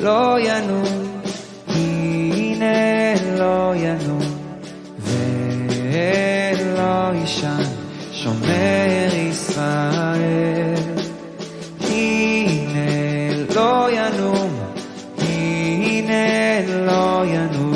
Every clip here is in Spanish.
לא ינום, הנה לא ינום ולא יישן, שומר ישראל. הנה לא ינום, הנה לא ינום.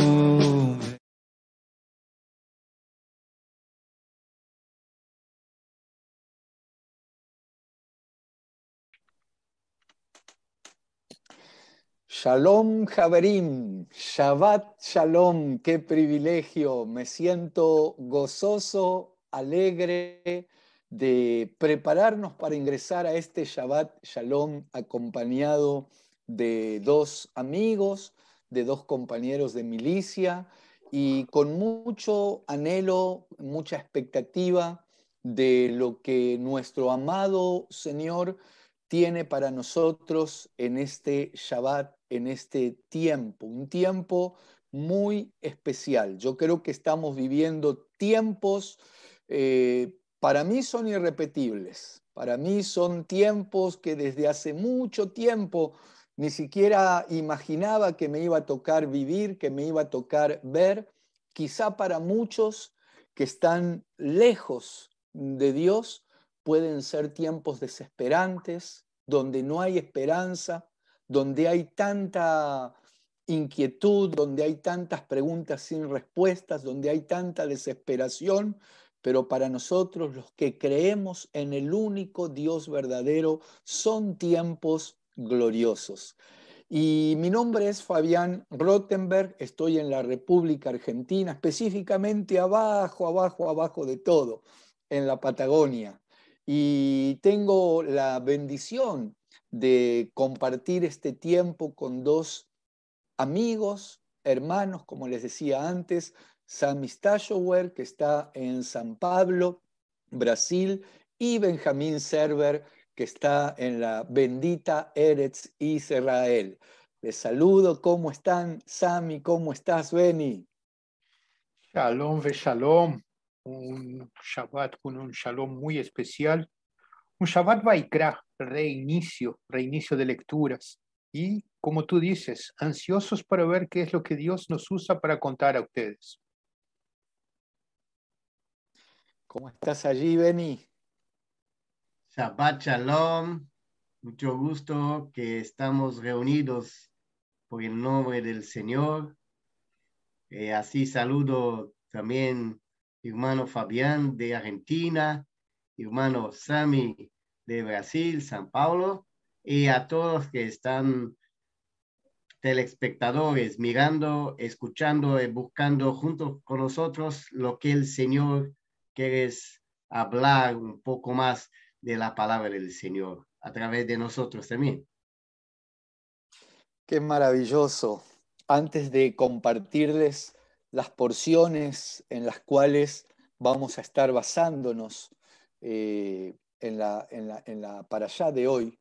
Shalom, Javerim, Shabbat Shalom, qué privilegio, me siento gozoso, alegre de prepararnos para ingresar a este Shabbat Shalom acompañado de dos amigos, de dos compañeros de milicia y con mucho anhelo, mucha expectativa de lo que nuestro amado Señor tiene para nosotros en este Shabbat, en este tiempo, un tiempo muy especial. Yo creo que estamos viviendo tiempos, para mí son irrepetibles, para mí son tiempos que desde hace mucho tiempo ni siquiera imaginaba que me iba a tocar vivir, que me iba a tocar ver. Quizá para muchos que están lejos de Dios, pueden ser tiempos desesperantes, donde no hay esperanza, donde hay tanta inquietud, donde hay tantas preguntas sin respuestas, donde hay tanta desesperación, pero para nosotros los que creemos en el único Dios verdadero son tiempos gloriosos. Y mi nombre es Fabián Rothenberg, estoy en la República Argentina, específicamente abajo de todo, en la Patagonia. Y tengo la bendición de compartir este tiempo con dos amigos, hermanos, como les decía antes, Sami Stashower, que está en San Pablo, Brasil, y Benjamín Server, que está en la bendita Eretz Israel. Les saludo, ¿cómo están? Sami, ¿cómo estás, Beni? Shalom ve Shalom, un Shabbat con un Shalom muy especial, un Shabbat Vaikra, reinicio de lecturas. Y como tú dices, ansiosos para ver qué es lo que Dios nos usa para contar a ustedes. ¿Cómo estás allí, Beni? Shabbat Shalom, mucho gusto que estamos reunidos por el nombre del Señor. Así saludo también hermano Fabián de Argentina, hermano Sami de Brasil, San Paulo, y a todos que están telespectadores mirando, escuchando, buscando junto con nosotros lo que el Señor quiere hablar un poco más de la palabra del Señor a través de nosotros también. Qué maravilloso. Antes de compartirles las porciones en las cuales vamos a estar basándonos en la parashá de hoy,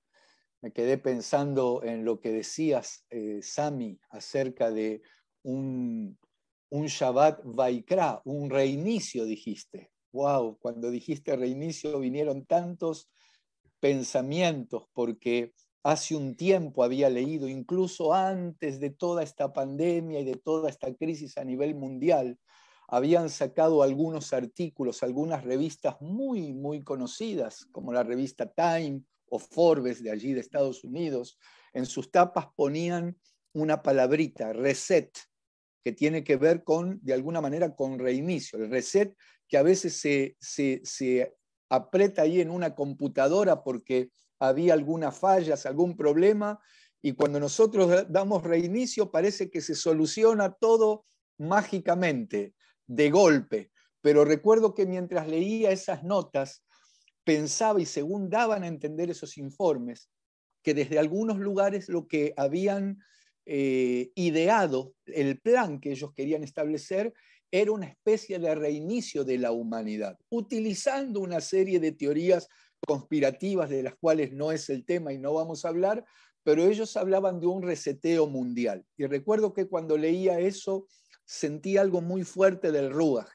me quedé pensando en lo que decías, Sami, acerca de un Shabbat Vaikra, un reinicio, dijiste. Wow, cuando dijiste reinicio vinieron tantos pensamientos, porque hace un tiempo había leído, incluso antes de toda esta pandemia y de toda esta crisis a nivel mundial, habían sacado algunos artículos, algunas revistas muy conocidas, como la revista Time o Forbes de allí de Estados Unidos. En sus tapas ponían una palabrita, reset, que tiene que ver con, de alguna manera, con reinicio. El reset que a veces se aprieta ahí en una computadora porque había algunas fallas, algún problema, y cuando nosotros damos reinicio parece que se soluciona todo mágicamente, de golpe. Pero recuerdo que mientras leía esas notas, pensaba, y según daban a entender esos informes, que desde algunos lugares lo que habían ideado, el plan que ellos querían establecer, era una especie de reinicio de la humanidad, utilizando una serie de teorías conspirativas de las cuales no es el tema y no vamos a hablar, pero ellos hablaban de un reseteo mundial. Y recuerdo que cuando leía eso sentí algo muy fuerte del Ruach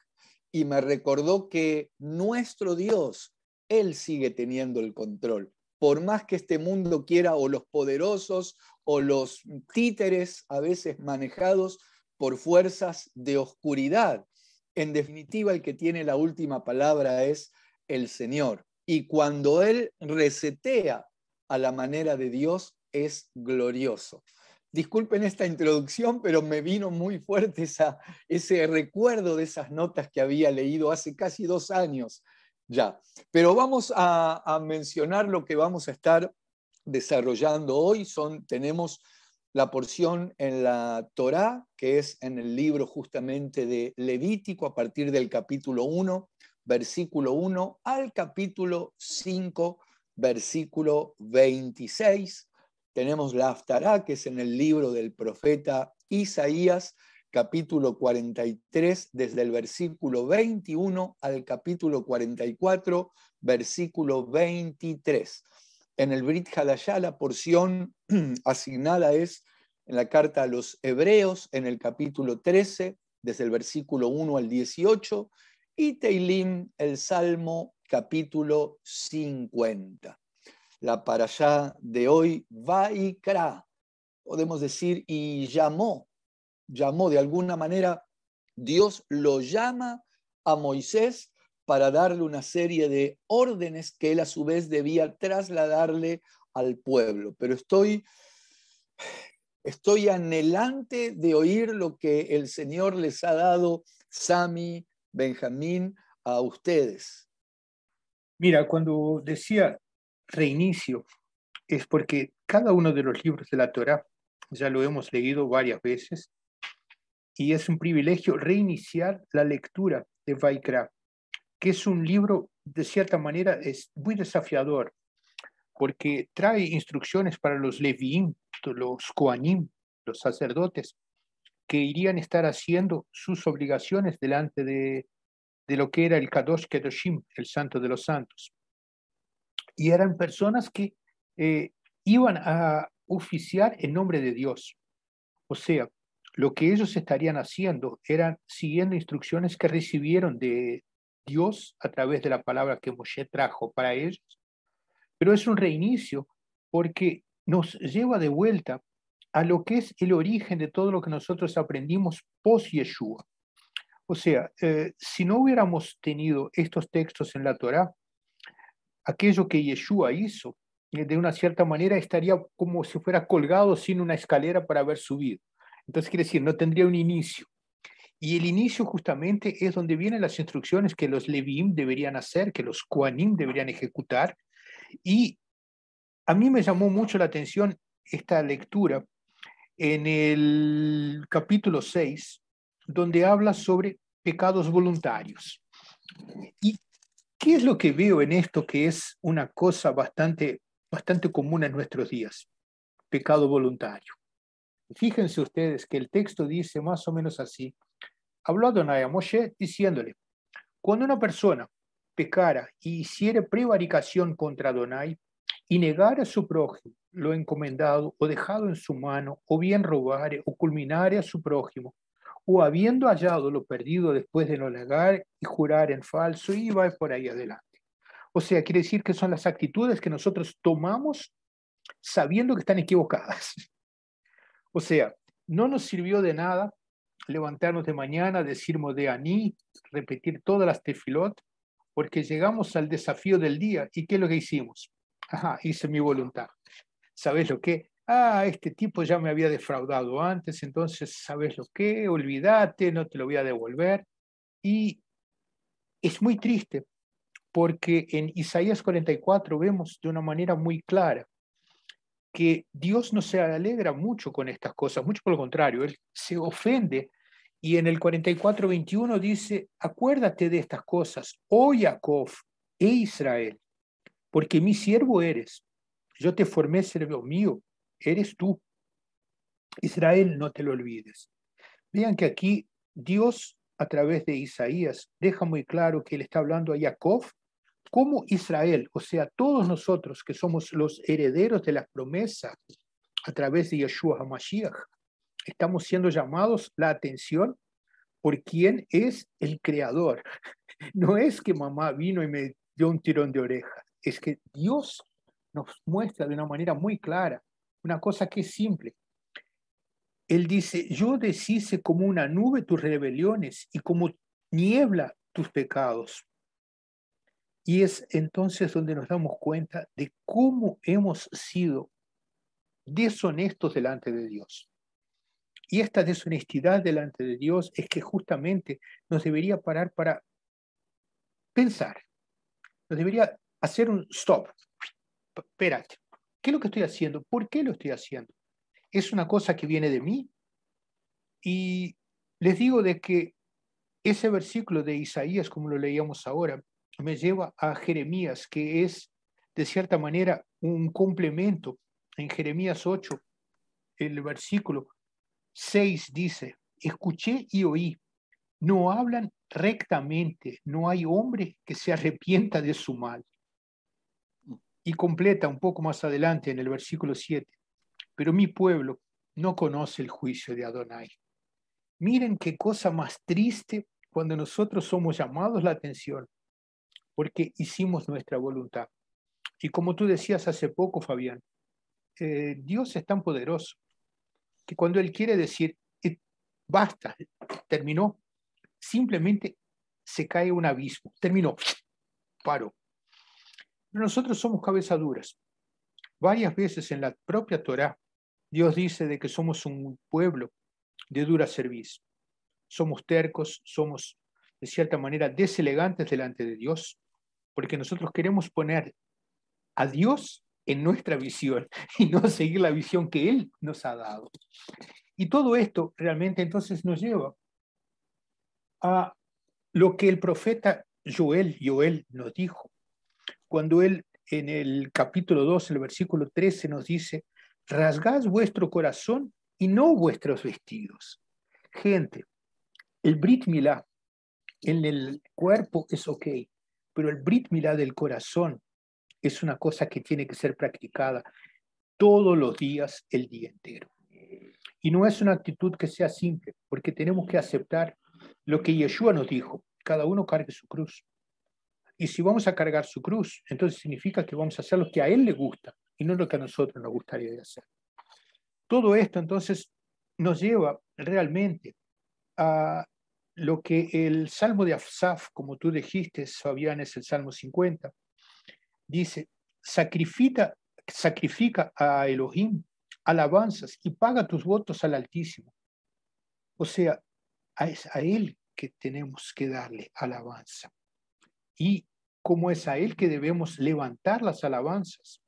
y me recordó que nuestro Dios, Él sigue teniendo el control. por más que este mundo quiera, o los poderosos, o los títeres, a veces manejados por fuerzas de oscuridad. En definitiva, el que tiene la última palabra es el Señor. Y cuando Él resetea a la manera de Dios, es glorioso. Disculpen esta introducción, pero me vino muy fuerte ese recuerdo de esas notas que había leído hace casi 2 años ya. Pero vamos a mencionar lo que vamos a estar desarrollando hoy. Tenemos la porción en la Torá, que es en el libro justamente de Levítico, a partir del capítulo 1, versículo 1, al capítulo 5, versículo 26. Tenemos la Haftará, que es en el libro del profeta Isaías, capítulo 43, desde el versículo 21 al capítulo 44, versículo 23. En el Brit Hadashah, la porción asignada es en la carta a los Hebreos, en el capítulo 13, desde el versículo 1 al 18, y Teilim, el Salmo, capítulo 50. La parashá de hoy, Vaikra, podemos decir, y llamó de alguna manera, Dios lo llama a Moisés para darle una serie de órdenes que él a su vez debía trasladarle al pueblo. Pero estoy anhelante de oír lo que el Señor les ha dado, Sami, Benjamín, a ustedes. Mira, cuando decía reinicio, es porque cada uno de los libros de la Torá, ya lo hemos leído varias veces, y es un privilegio reiniciar la lectura de Vaikra, que es un libro, de cierta manera, es muy desafiador, porque trae instrucciones para los Leviim, los Kohanim, los sacerdotes, que irían a estar haciendo sus obligaciones delante de lo que era el Kadosh Kedoshim, el Santo de los Santos. Y eran personas que iban a oficiar en nombre de Dios. O sea, lo que ellos estarían haciendo eran siguiendo instrucciones que recibieron de Dios a través de la palabra que Moshe trajo para ellos. Pero es un reinicio porque nos lleva de vuelta a lo que es el origen de todo lo que nosotros aprendimos post-Yeshua. O sea, si no hubiéramos tenido estos textos en la Torá, aquello que Yeshua hizo, de una cierta manera estaría como si fuera colgado sin una escalera para haber subido. Entonces quiere decir, no tendría un inicio. Y el inicio justamente es donde vienen las instrucciones que los Leviim deberían hacer, que los Kohanim deberían ejecutar. Y a mí me llamó mucho la atención esta lectura en el capítulo 6, donde habla sobre pecados voluntarios. ¿Y qué es lo que veo en esto que es una cosa bastante común en nuestros días? Pecado voluntario. Fíjense ustedes que el texto dice más o menos así. Habló Adonai a Moshe diciéndole, cuando una persona pecara y hiciere prevaricación contra Adonai y negare a su prójimo lo encomendado o dejado en su mano, o bien robare o culminare a su prójimo, o habiendo hallado lo perdido después de no negar y jurar en falso, y va por ahí adelante. O sea, quiere decir que son las actitudes que nosotros tomamos sabiendo que están equivocadas. O sea, no nos sirvió de nada levantarnos de mañana, decir Modeaní, repetir todas las tefilot, porque llegamos al desafío del día. ¿Y qué es lo que hicimos? Ajá, hice mi voluntad. ¿Sabes lo que? Este tipo ya me había defraudado antes, entonces, ¿sabes lo que? Olvídate, no te lo voy a devolver. Y es muy triste, porque en Isaías 44 vemos de una manera muy clara que Dios no se alegra mucho con estas cosas, mucho por lo contrario, Él se ofende. Y en el 44:21 dice, acuérdate de estas cosas, oh Jacob e Israel, porque mi siervo eres, yo te formé siervo mío, eres tú. Israel, no te lo olvides. Vean que aquí Dios, a través de Isaías, deja muy claro que Él está hablando a Jacob como Israel, o sea, todos nosotros que somos los herederos de las promesas a través de Yeshua HaMashiach, estamos siendo llamados la atención por quién es el creador. No es que mamá vino y me dio un tirón de oreja, es que Dios nos muestra de una manera muy clara una cosa que es simple. Él dice, yo deshice como una nube tus rebeliones y como niebla tus pecados. Y es entonces donde nos damos cuenta de cómo hemos sido deshonestos delante de Dios. Y esta deshonestidad delante de Dios es que justamente nos debería parar para pensar, nos debería hacer un stop. Espérate, ¿qué es lo que estoy haciendo? ¿Por qué lo estoy haciendo? ¿Es una cosa que viene de mí? Y les digo de que ese versículo de Isaías, como lo leíamos ahora, me lleva a Jeremías, que es de cierta manera un complemento. En Jeremías 8, el versículo 6 dice, escuché y oí, no hablan rectamente, no hay hombre que se arrepienta de su mal. Y completa un poco más adelante en el versículo 7, pero mi pueblo no conoce el juicio de Adonai. Miren qué cosa más triste cuando nosotros somos llamados la atención porque hicimos nuestra voluntad. Y como tú decías hace poco, Fabián, Dios es tan poderoso que cuando Él quiere decir, basta, terminó, simplemente se cae un abismo, terminó, paró. Pero nosotros somos cabezas duras. Varias veces en la propia Torá, Dios dice de que somos un pueblo de dura cerviz. Somos tercos, somos de cierta manera deselegantes delante de Dios, porque nosotros queremos poner a Dios en nuestra visión y no seguir la visión que Él nos ha dado. Y todo esto realmente entonces nos lleva a lo que el profeta Joel nos dijo, cuando él en el capítulo 2, el versículo 13 nos dice, rasgad vuestro corazón y no vuestros vestidos. Gente, el Brit Milá en el cuerpo es ok, pero el Brit Milá del corazón es una cosa que tiene que ser practicada todos los días, el día entero. Y no es una actitud que sea simple, porque tenemos que aceptar lo que Yeshua nos dijo, cada uno cargue su cruz. Y si vamos a cargar su cruz, entonces significa que vamos a hacer lo que a Él le gusta y no lo que a nosotros nos gustaría de hacer. Todo esto entonces nos lleva realmente a lo que el Salmo de Asaf, como tú dijiste, Fabián, es el Salmo 50, dice, sacrifica a Elohim alabanzas y paga tus votos al Altísimo. O sea, es a Él que tenemos que darle alabanza. Y como es a Él que debemos levantar las alabanzas,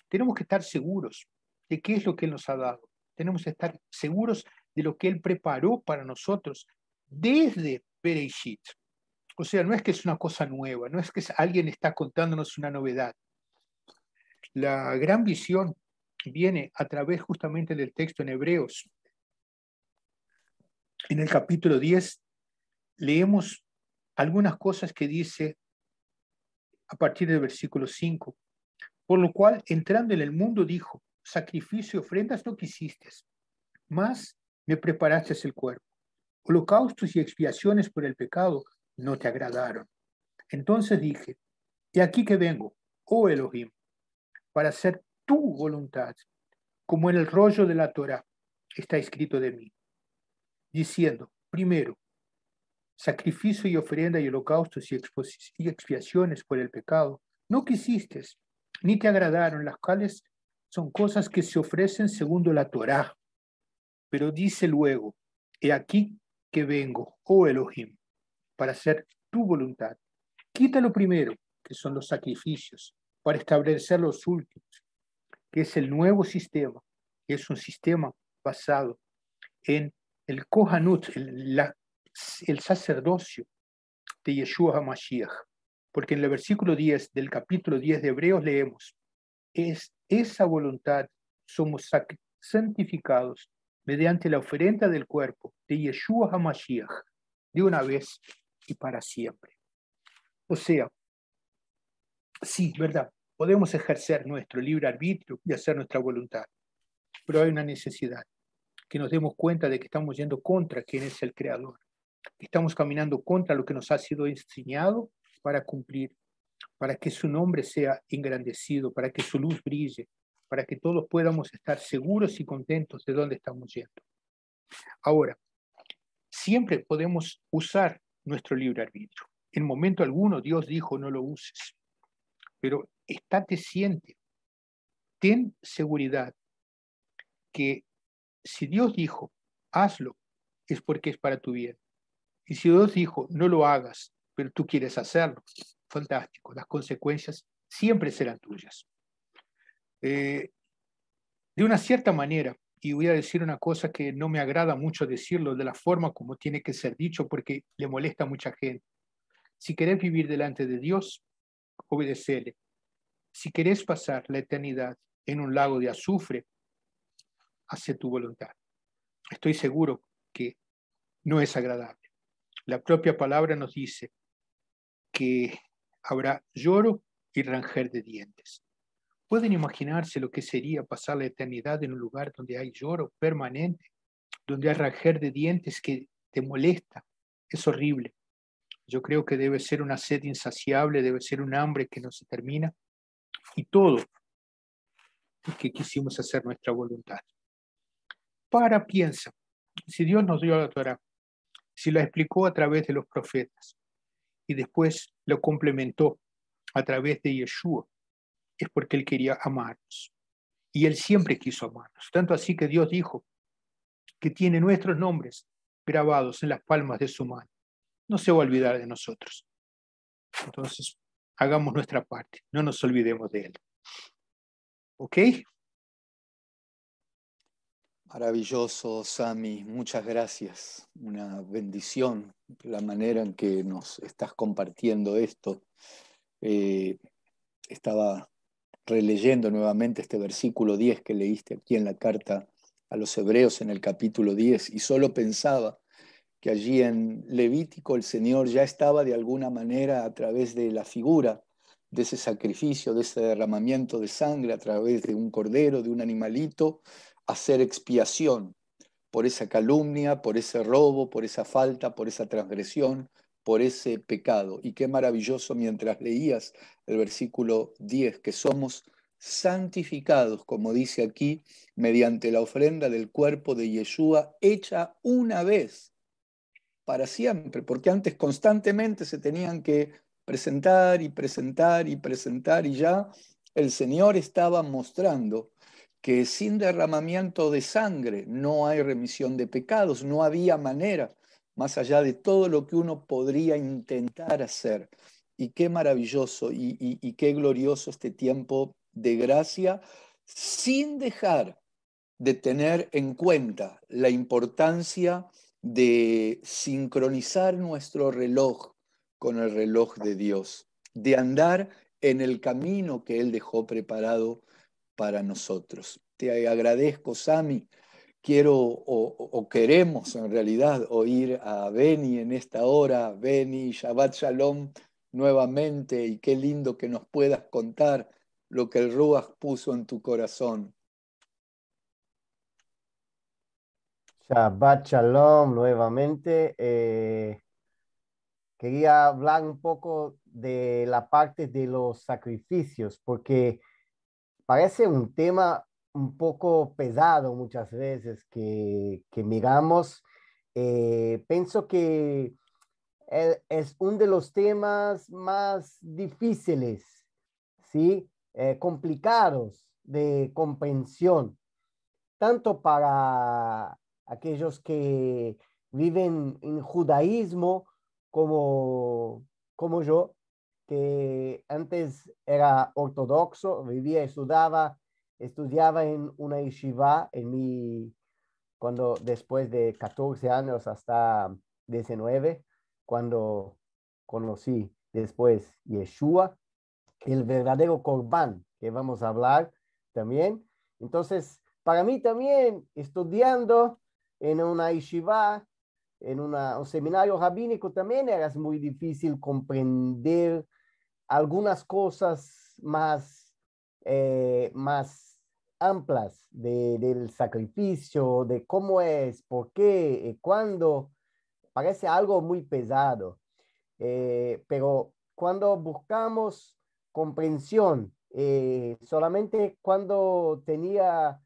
tenemos que estar seguros de qué es lo que Él nos ha dado. Tenemos que estar seguros de lo que Él preparó para nosotros desde Bereshit. O sea, no es que es una cosa nueva, no es que alguien está contándonos una novedad. La gran visión viene a través justamente del texto en Hebreos. En el capítulo 10 leemos algunas cosas que dice a partir del versículo 5. Por lo cual, entrando en el mundo, dijo, sacrificio y ofrendas no quisiste, mas me preparaste el cuerpo. Holocaustos y expiaciones por el pecado no te agradaron. Entonces dije, he aquí que vengo, oh Elohim, para hacer tu voluntad, como en el rollo de la Torá está escrito de mí, diciendo, primero, sacrificio y ofrenda y holocaustos y expiaciones por el pecado, no quisiste, ni te agradaron, las cuales son cosas que se ofrecen según la Torá. Pero dice luego, he aquí que vengo, oh Elohim, para hacer tu voluntad. Quita lo primero, que son los sacrificios, para establecer los últimos, que es el nuevo sistema, que es un sistema basado en el Kohanut, el sacerdocio de Yeshua HaMashiach. Porque en el versículo 10 del capítulo 10 de Hebreos leemos, es esa voluntad somos santificados mediante la ofrenda del cuerpo de Yeshua HaMashiach, de una vez y para siempre. O sea, sí, ¿verdad? Podemos ejercer nuestro libre arbitrio y hacer nuestra voluntad, pero hay una necesidad, que nos demos cuenta de que estamos yendo contra quien es el Creador, que estamos caminando contra lo que nos ha sido enseñado para cumplir. para que su nombre sea engrandecido, para que su luz brille, para que todos podamos estar seguros y contentos de dónde estamos yendo. Ahora, siempre podemos usar nuestro libre arbitrio. En momento alguno Dios dijo no lo uses, pero estate ciente, ten seguridad que si Dios dijo hazlo, es porque es para tu bien. Y si Dios dijo no lo hagas, pero tú quieres hacerlo, fantástico, las consecuencias siempre serán tuyas. De una cierta manera, y voy a decir una cosa que no me agrada mucho decirlo de la forma como tiene que ser dicho porque le molesta a mucha gente. Si querés vivir delante de Dios, obedecele. Si querés pasar la eternidad en un lago de azufre, hace tu voluntad. Estoy seguro que no es agradable. La propia palabra nos dice que habrá lloro y ranger de dientes. ¿Pueden imaginarse lo que sería pasar la eternidad en un lugar donde hay lloro permanente, donde hay ranger de dientes que te molesta? Es horrible. Yo creo que debe ser una sed insaciable, debe ser un hambre que no se termina, y todo porque quisimos hacer nuestra voluntad. Piensa, si Dios nos dio la Torá, si la explicó a través de los profetas y después lo complementó a través de Yeshua, es porque Él quería amarnos. Y Él siempre quiso amarnos. Tanto así que Dios dijo que tiene nuestros nombres grabados en las palmas de su mano. No se va a olvidar de nosotros. Entonces, hagamos nuestra parte. No nos olvidemos de Él. ¿Ok? Maravilloso, Sami. Muchas gracias. Una bendición la manera en que nos estás compartiendo esto. Estaba releyendo nuevamente este versículo 10 que leíste aquí en la carta a los Hebreos en el capítulo 10 y solo pensaba que allí en Levítico el Señor ya estaba de alguna manera a través de la figura de ese sacrificio, de ese derramamiento de sangre a través de un cordero, de un animalito, hacer expiación por esa calumnia, por ese robo, por esa falta, por esa transgresión, por ese pecado. Y qué maravilloso mientras leías el versículo 10, que somos santificados, como dice aquí, mediante la ofrenda del cuerpo de Yeshua hecha una vez para siempre, porque antes constantemente se tenían que presentar y presentar y presentar y ya el Señor estaba mostrando que sin derramamiento de sangre no hay remisión de pecados, no había manera, más allá de todo lo que uno podría intentar hacer. Y qué maravilloso y qué glorioso este tiempo de gracia, sin dejar de tener en cuenta la importancia de sincronizar nuestro reloj con el reloj de Dios, de andar en el camino que Él dejó preparado para nosotros. Te agradezco, Sami. Quiero o queremos en realidad oír a Beni en esta hora. Beni, Shabbat Shalom nuevamente, y qué lindo que nos puedas contar lo que el Ruach puso en tu corazón. Shabbat Shalom nuevamente. Quería hablar un poco de la parte de los sacrificios, porque parece un tema un poco pesado muchas veces que miramos. Pienso que es uno de los temas más difíciles, ¿sí? Complicados de comprensión, tanto para aquellos que viven en judaísmo como yo, que antes era ortodoxo, vivía, estudiaba en una yeshiva cuando después de 14 años hasta 19, cuando conocí después Yeshua, el verdadero Corbán, que vamos a hablar también. Entonces, para mí también, estudiando en una yeshiva, en un seminario rabínico, también era muy difícil comprender algunas cosas más amplas del sacrificio, de cómo es, por qué, cuándo. Parece algo muy pesado, pero cuando buscamos comprensión. Solamente cuando tenía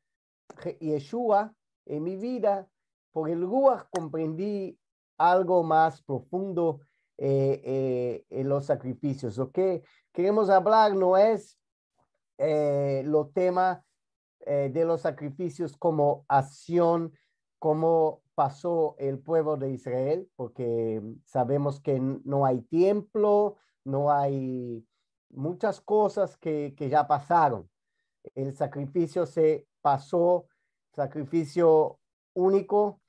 Yeshua en mi vida, por el Ruach comprendí algo más profundo en los sacrificios. Lo que queremos hablar no es lo tema de los sacrificios como acción, como pasó el pueblo de Israel, porque sabemos que no hay templo, no hay muchas cosas que ya pasaron. El sacrificio se pasó, sacrificio único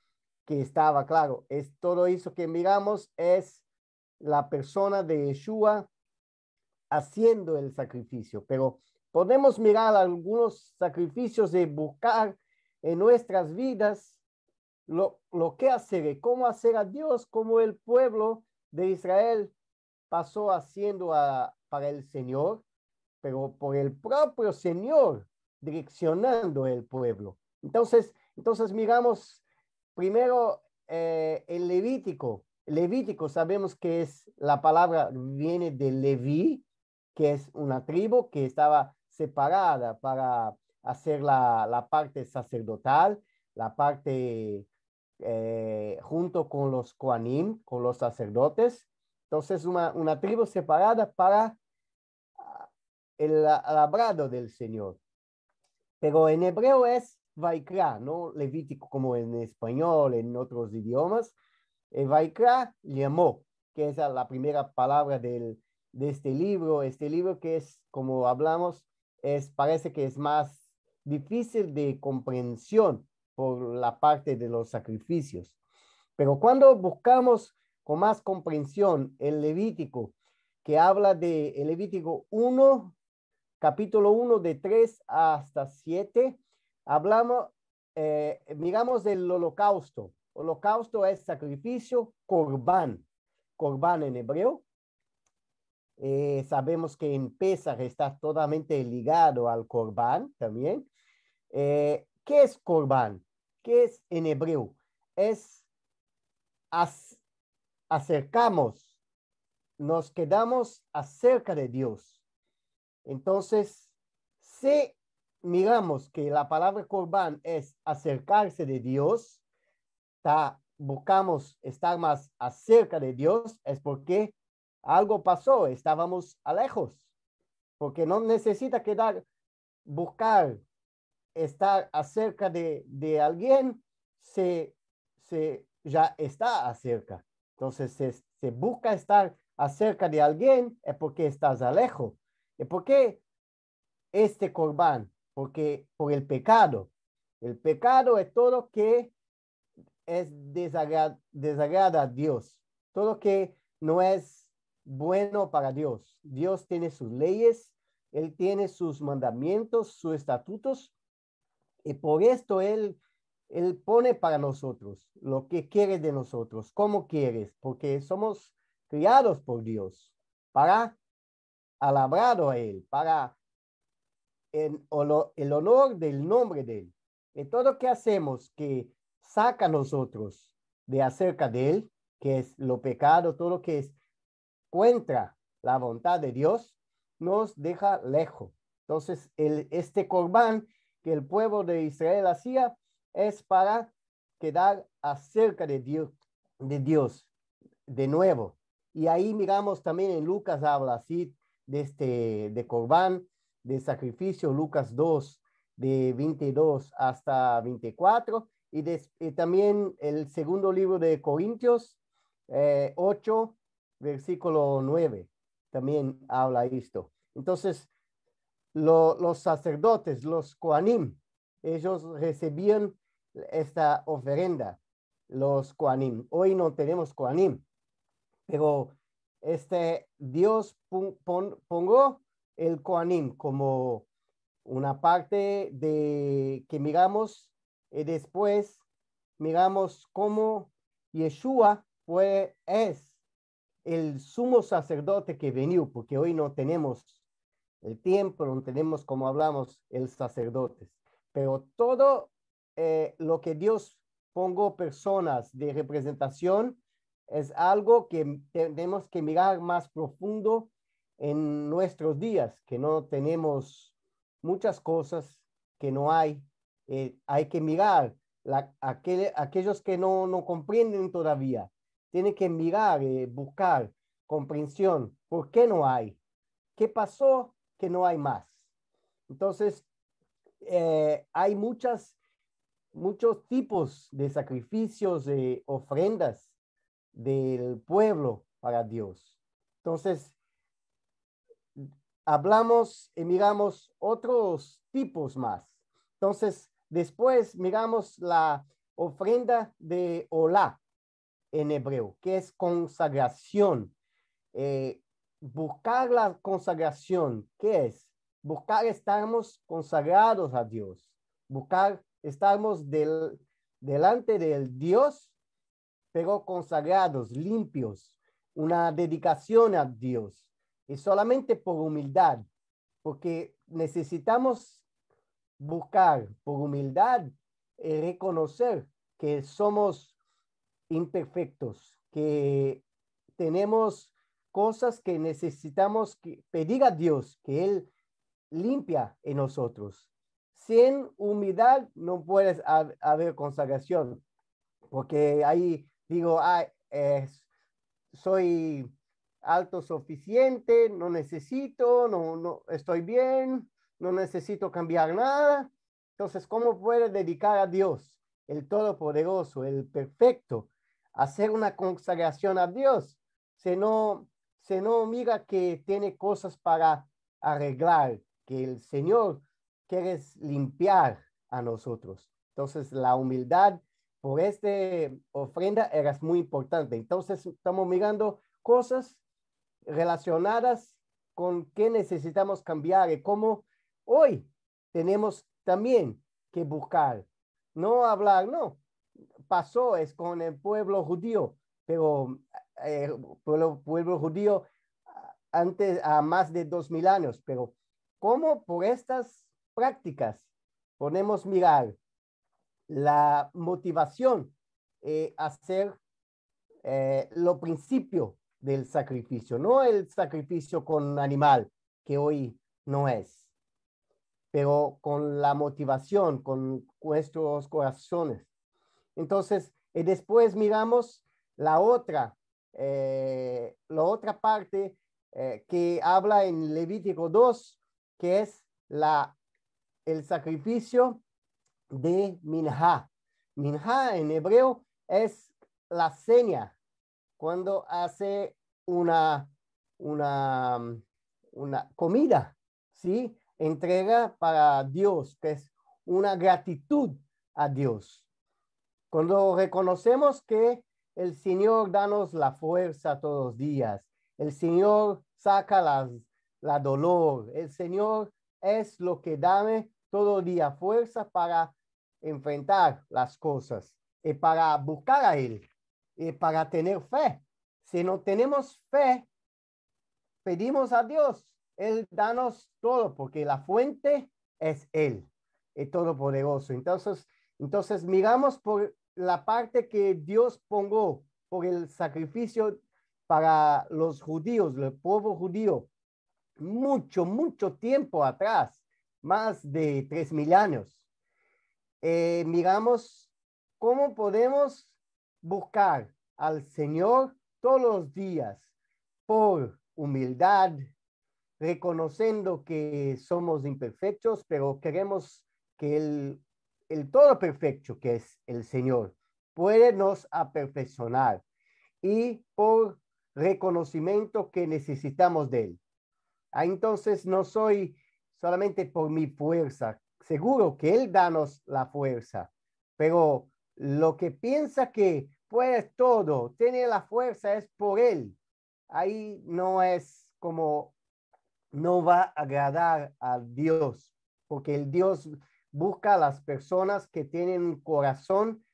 que estaba claro. Es todo eso que miramos es la persona de Yeshua haciendo el sacrificio, pero podemos mirar algunos sacrificios de buscar en nuestras vidas lo que hacer, cómo hacer a Dios, como el pueblo de Israel pasó haciendo para el Señor, pero por el propio Señor direccionando el pueblo. Entonces miramos primero el Levítico. Levítico sabemos que es la palabra viene de Leví, que es una tribu que estaba separada para hacer la parte sacerdotal, la parte junto con los Kohanim, con los sacerdotes. Entonces una tribu separada para el labrado del Señor. Pero en hebreo es Vaikra, no Levítico como en español, en otros idiomas. Vaikra llamó, que es la primera palabra de este libro que es, como hablamos, parece que es más difícil de comprensión por la parte de los sacrificios. Pero cuando buscamos con más comprensión el Levítico, que habla de el Levítico 1, capítulo 1 de 3 hasta 7, miramos del holocausto. Holocausto es sacrificio, corbán en hebreo. Sabemos que en Pesaj está totalmente ligado al corbán también. ¿Qué es corbán? ¿Qué es en hebreo? Es acercamos, nos quedamos acerca de Dios. Entonces, si miramos que la palabra corbán es acercarse de Dios, buscamos estar más acerca de Dios, es porque algo pasó, estábamos lejos, porque no necesita buscar estar acerca de alguien, se ya está acerca. Entonces, se busca estar acerca de alguien, es porque estás lejos. ¿Y por qué este corbán? Porque por el pecado. El pecado es todo que es desagrada a Dios. Todo que no es bueno para Dios. Dios tiene sus leyes, Él tiene sus mandamientos, sus estatutos, y por esto Él pone para nosotros lo que quiere de nosotros, como quieres, porque somos criados por Dios para alabarlo a Él, para el honor del nombre de Él. Y todo lo que hacemos que saca a nosotros de acerca de Él, que es lo pecado, todo lo que es contra la voluntad de Dios, nos deja lejos. Entonces, este corbán que el pueblo de Israel hacía es para quedar acerca de Dios de nuevo. Y ahí miramos también en Lucas habla así de corbán, de sacrificio, Lucas 2, de 22 hasta 24, y también el segundo libro de Corintios 8, versículo 9, también habla esto. Entonces, los sacerdotes, los Kohanim, ellos recibían esta ofrenda, los Kohanim. Hoy no tenemos Kohanim, pero Dios pongo el Kohanim como una parte de que miramos y después miramos cómo Yeshua es el sumo sacerdote que venió, porque hoy no tenemos el templo, no tenemos, como hablamos, el sacerdote. Pero todo lo que Dios pongo personas de representación es algo que tenemos que mirar más profundo en nuestros días, que no tenemos muchas cosas, que no hay que mirar aquellos que no comprenden todavía. Tienen que mirar, buscar comprensión. ¿Por qué no hay? ¿Qué pasó que no hay más? Entonces, hay muchos tipos de sacrificios, de ofrendas del pueblo para Dios. Entonces, hablamos y miramos otros tipos más. Entonces, después miramos la ofrenda de Olá en hebreo, que es consagración. Buscar la consagración, ¿qué es? Buscar estarmos consagrados a Dios. Buscar estarmos delante del Dios, pero consagrados, limpios. Una dedicación a Dios. Y solamente por humildad, porque necesitamos buscar por humildad y reconocer que somos imperfectos, que tenemos cosas que necesitamos pedir a Dios, que Él limpia en nosotros. Sin humildad no puedes haber consagración, porque ahí digo, soy alto suficiente, no necesito, no estoy bien, no necesito cambiar nada. Entonces, ¿cómo puede dedicar a Dios, el Todopoderoso, el Perfecto, a hacer una consagración a Dios? Se no mira que tiene cosas para arreglar, que el Señor quiere limpiar a nosotros. Entonces, la humildad por esta ofrenda era muy importante. Entonces, estamos mirando cosas relacionadas con qué necesitamos cambiar y cómo hoy tenemos también que buscar. No hablar, no, pasó, es con el pueblo judío, pero pueblo judío antes, a más de 2000 años, pero cómo por estas prácticas podemos mirar la motivación, hacer lo principio del sacrificio, no el sacrificio con animal, que hoy no es, pero con la motivación, con nuestros corazones. Entonces, después miramos la otra parte que habla en Levítico 2, que es el sacrificio de minjá. Minjá en hebreo es la seña cuando hace una comida, ¿sí? Entrega para Dios, que es una gratitud a Dios. Cuando reconocemos que el Señor danos la fuerza todos los días, el Señor saca la dolor, el Señor es lo que dame todo día fuerza para enfrentar las cosas y para buscar a Él y para tener fe. Si no tenemos fe, pedimos a Dios, Él danos todo, porque la fuente es Él, el Todopoderoso. Entonces miramos por la parte que Dios pongo por el sacrificio para los judíos, el pueblo judío, mucho tiempo atrás, más de 3000 años. Miramos cómo podemos buscar al Señor todos los días por humildad, reconociendo que somos imperfectos, pero queremos que el todo perfecto, que es el Señor, puede nos aperfeccionar, y por reconocimiento que necesitamos de Él. Entonces no soy solamente por mi fuerza, seguro que Él danos la fuerza, pero lo que piensa que puede todo, tiene la fuerza, es por Él. Ahí no es como, no va a agradar a Dios, porque el Dios busca a las personas que tienen un corazón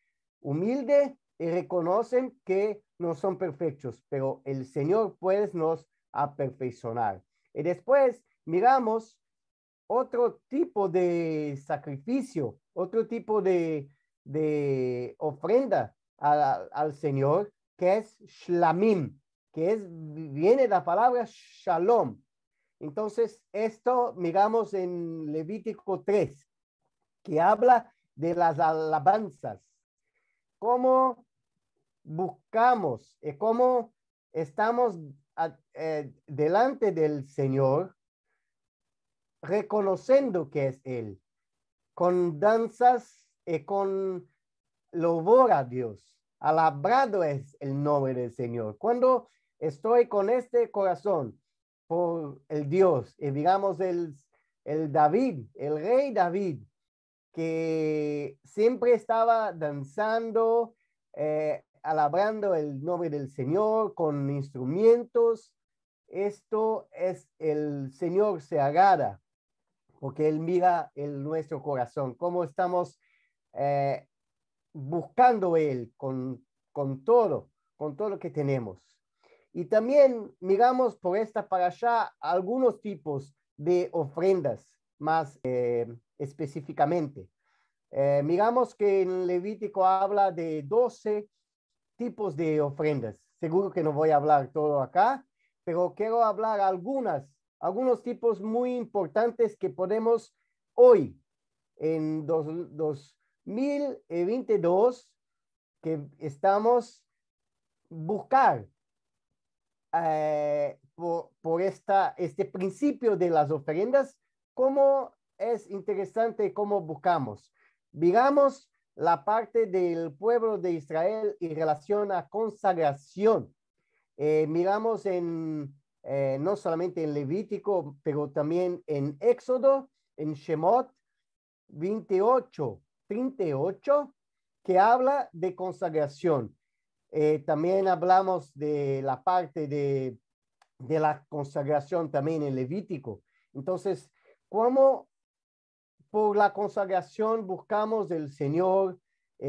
humilde y reconocen que no son perfectos, pero el Señor puede nos aperfeccionar. Y después miramos otro tipo de sacrificio, otro tipo de ofrenda al Señor, que es shlamim, que viene de la palabra shalom, Entonces, esto miramos en Levítico 3, que habla de las alabanzas, cómo buscamos y cómo estamos delante del Señor, reconociendo que es Él, con danzas y con louvor a Dios. Alabado es el nombre del Señor. Cuando estoy con este corazón por el Dios, y digamos el David, el rey David, que siempre estaba danzando, alabando el nombre del Señor con instrumentos. Esto es el Señor se agrada, porque Él mira en nuestro corazón, cómo estamos buscando Él con todo lo que tenemos. Y también miramos por esta parashá algunos tipos de ofrendas más específicamente. Miramos que en Levítico habla de 12 tipos de ofrendas. Seguro que no voy a hablar todo acá, pero quiero hablar algunos tipos muy importantes que podemos hoy, en 2022, que estamos buscar por este principio de las ofrendas, cómo es interesante cómo buscamos. Digamos la parte del pueblo de Israel en relación a consagración. Miramos no solamente en Levítico, pero también en Éxodo, en Shemot 28, 38, que habla de consagración. También hablamos de la parte de la consagración también en Levítico. Entonces, ¿cómo por la consagración buscamos del Señor?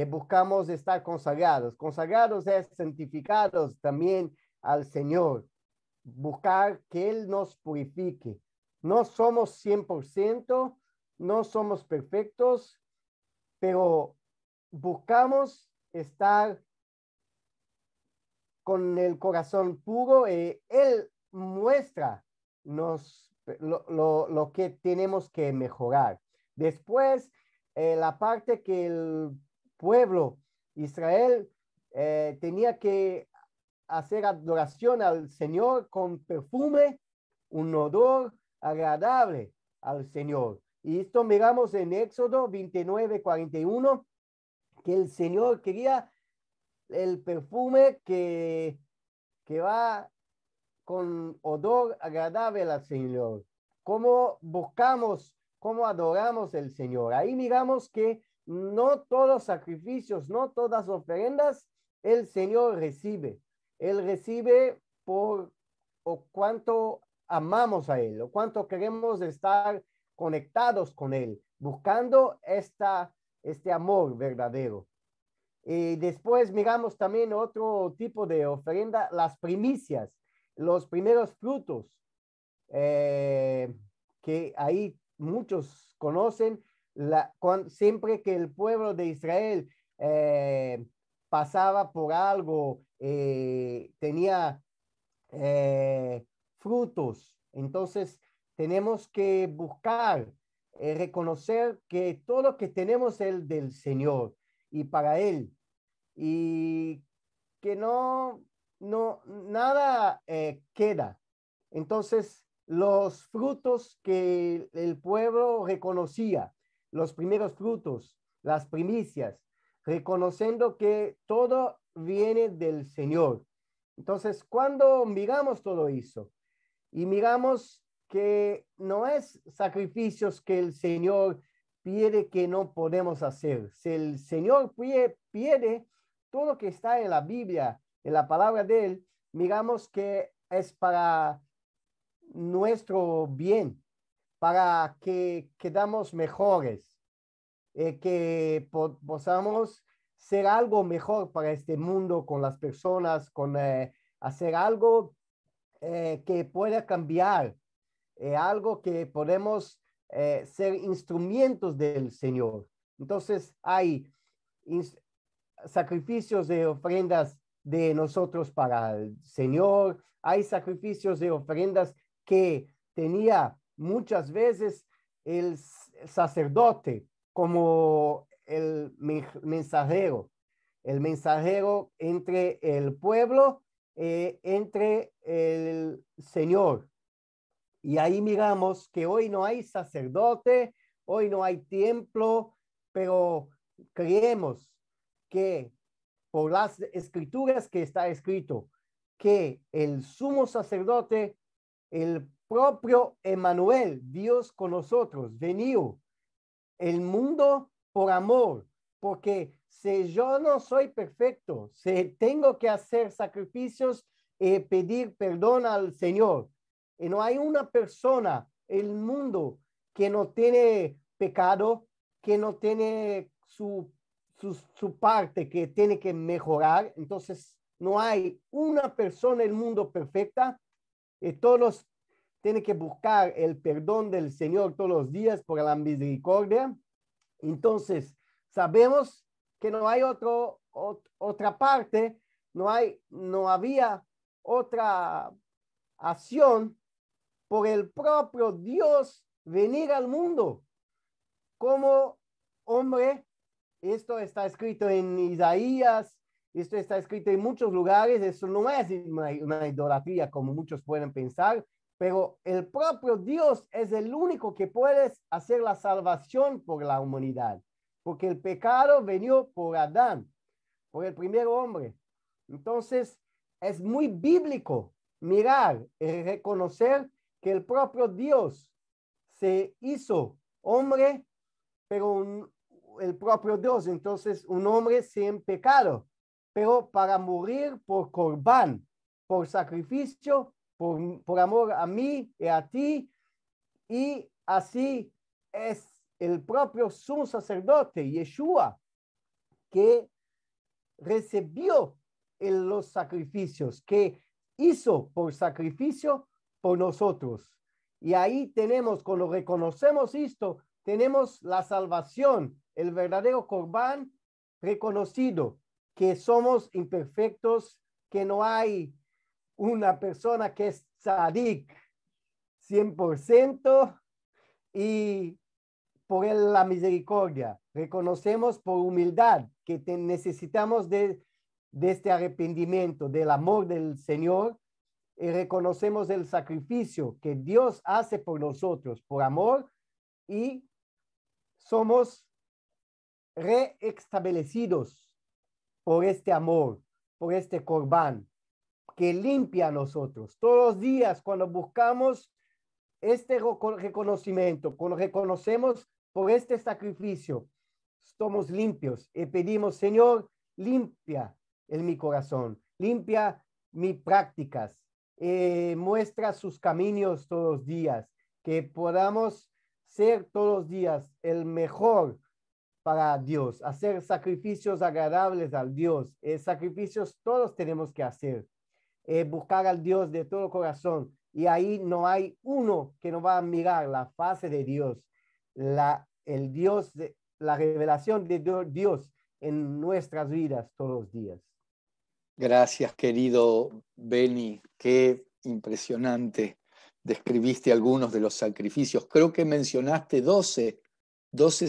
Buscamos estar consagrados. Consagrados es santificados también al Señor. Buscar que Él nos purifique. No somos 100%, no somos perfectos, pero buscamos estar con el corazón puro. Él muestra lo que tenemos que mejorar. Después, la parte que el pueblo Israel tenía que hacer adoración al Señor con perfume, un odor agradable al Señor. Y esto miramos en Éxodo 29, 41, que el Señor quería el perfume que va con odor agradable al Señor. ¿Cómo buscamos, cómo adoramos al Señor? Ahí miramos que no todos sacrificios, no todas ofrendas el Señor recibe. Él recibe por o cuánto amamos a Él, o cuánto queremos estar conectados con Él, buscando este amor verdadero. Y después miramos también otro tipo de ofrenda, las primicias, los primeros frutos, que ahí muchos conocen. Siempre que el pueblo de Israel pasaba por algo, tenía frutos, entonces tenemos que buscar, reconocer que todo lo que tenemos es del Señor y para Él, y que nada queda. Entonces, los frutos que el pueblo reconocía, los primeros frutos, las primicias, reconociendo que todo viene del Señor. Entonces, cuando miramos todo eso y miramos que no es sacrificios que el Señor pide que no podemos hacer. Si el Señor pide todo lo que está en la Biblia, en la palabra de Él, miramos que es para nuestro bien, para que quedamos mejores, que podamos ser algo mejor para este mundo, con las personas, con hacer algo que pueda cambiar, algo que podemos ser instrumentos del Señor. Entonces hay sacrificios de ofrendas de nosotros para el Señor, hay sacrificios de ofrendas que tenía muchas veces el sacerdote como el mensajero entre el pueblo, entre el Señor. Y ahí miramos que hoy no hay sacerdote, hoy no hay templo, pero creemos que por las escrituras que está escrito, que el sumo sacerdote, el propio Emmanuel, Dios con nosotros, venido el mundo por amor, porque si yo no soy perfecto, si tengo que hacer sacrificios, pedir perdón al Señor, y no hay una persona en el mundo que no tiene pecado, que no tiene su parte que tiene que mejorar. Entonces no hay una persona en el mundo perfecta, y todos tienen que buscar el perdón del Señor todos los días por la misericordia. Entonces sabemos que no hay otra parte, no había otra acción por el propio Dios venir al mundo como hombre. Esto está escrito en Isaías, esto está escrito en muchos lugares. Eso no es una idolatría como muchos pueden pensar, pero el propio Dios es el único que puede hacer la salvación por la humanidad, porque el pecado vino por Adán, por el primer hombre. Entonces es muy bíblico mirar y reconocer que el propio Dios se hizo hombre, pero el propio Dios, entonces un hombre sin pecado, pero para morir por corbán, por sacrificio, por amor a mí y a ti. Y así es el propio sumo sacerdote, Yeshua, que recibió los sacrificios, que hizo por sacrificio por nosotros. Y ahí tenemos, cuando reconocemos esto, tenemos la salvación, el verdadero corbán reconocido, que somos imperfectos, que no hay una persona que es tzadik 100%, y por la misericordia reconocemos por humildad que necesitamos de este arrepentimiento, del amor del Señor, y reconocemos el sacrificio que Dios hace por nosotros, por amor, y somos reestablecidos por este amor, por este corbán que limpia a nosotros. Todos los días cuando buscamos este reconocimiento, cuando reconocemos por este sacrificio, somos limpios y pedimos, Señor, limpia en mi corazón, limpia mis prácticas, muestra sus caminos todos los días, que podamos ser todos los días el mejor para Dios, hacer sacrificios agradables al Dios. Sacrificios todos tenemos que hacer, buscar al Dios de todo corazón, y ahí no hay uno que no va a mirar la faz de Dios, el Dios, la revelación de Dios en nuestras vidas todos los días. Gracias, querido Beni. Qué impresionante. Describiste algunos de los sacrificios. Creo que mencionaste 12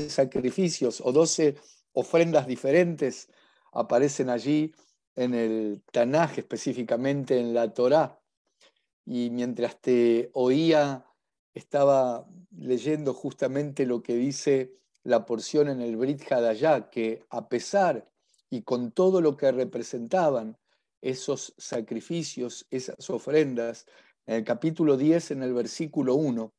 sacrificios o 12 ofrendas diferentes. Aparecen allí en el Tanaj, específicamente en la Torá. Y mientras te oía, estaba leyendo justamente lo que dice la porción en el Brit Hadayá, que a pesar y con todo lo que representaban esos sacrificios, esas ofrendas, en el capítulo 10, en el versículo 1,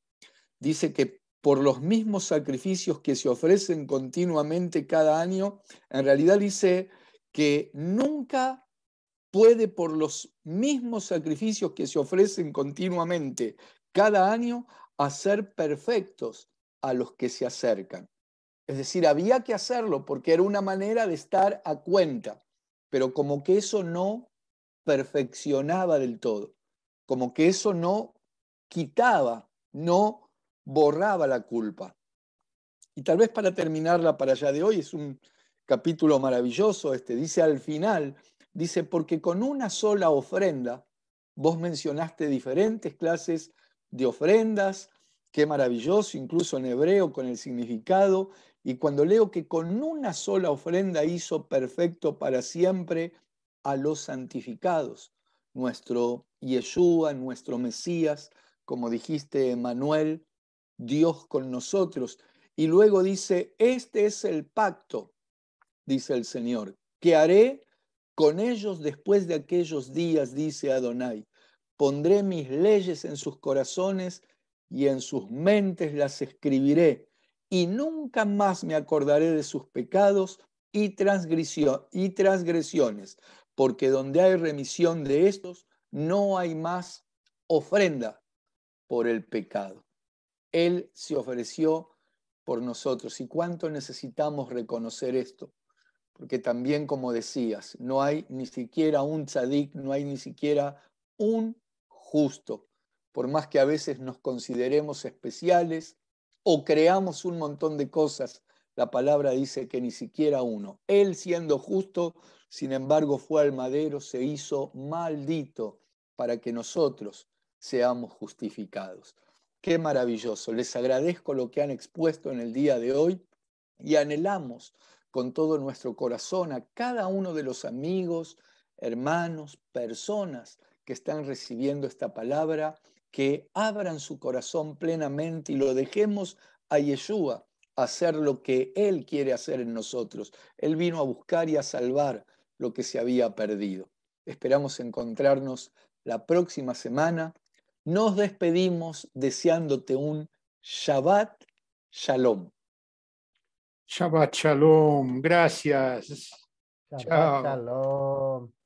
dice que por los mismos sacrificios que se ofrecen continuamente cada año, en realidad dice que nunca puede, por los mismos sacrificios que se ofrecen continuamente cada año, hacer perfectos a los que se acercan. Es decir, había que hacerlo porque era una manera de estar a cuenta, pero como que eso no perfeccionaba del todo, como que eso no quitaba, no borraba la culpa. Y tal vez para terminarla para allá de hoy, es un capítulo maravilloso dice al final, dice, porque con una sola ofrenda, vos mencionaste diferentes clases de ofrendas. Qué maravilloso, incluso en hebreo con el significado. Y cuando leo que con una sola ofrenda hizo perfecto para siempre a los santificados, nuestro Yeshua, nuestro Mesías, como dijiste, Emmanuel, Dios con nosotros. Y luego dice, este es el pacto, dice el Señor, que haré con ellos después de aquellos días, dice Adonai. Pondré mis leyes en sus corazones y en sus mentes las escribiré, y nunca más me acordaré de sus pecados y transgresiones, porque donde hay remisión de estos, no hay más ofrenda por el pecado. Él se ofreció por nosotros. ¿Y cuánto necesitamos reconocer esto? Porque también, como decías, no hay ni siquiera un tzadik, no hay ni siquiera un justo. Por más que a veces nos consideremos especiales o creamos un montón de cosas, la palabra dice que ni siquiera uno. Él, siendo justo, sin embargo, fue al madero, se hizo maldito para que nosotros seamos justificados. Qué maravilloso. Les agradezco lo que han expuesto en el día de hoy y anhelamos con todo nuestro corazón a cada uno de los amigos, hermanos, personas que están recibiendo esta palabra, que abran su corazón plenamente y lo dejemos a Yeshua hacer lo que Él quiere hacer en nosotros. Él vino a buscar y a salvar lo que se había perdido. Esperamos encontrarnos la próxima semana. Nos despedimos deseándote un Shabbat Shalom. Shabbat Shalom. Gracias. Shabbat Chao. Shalom.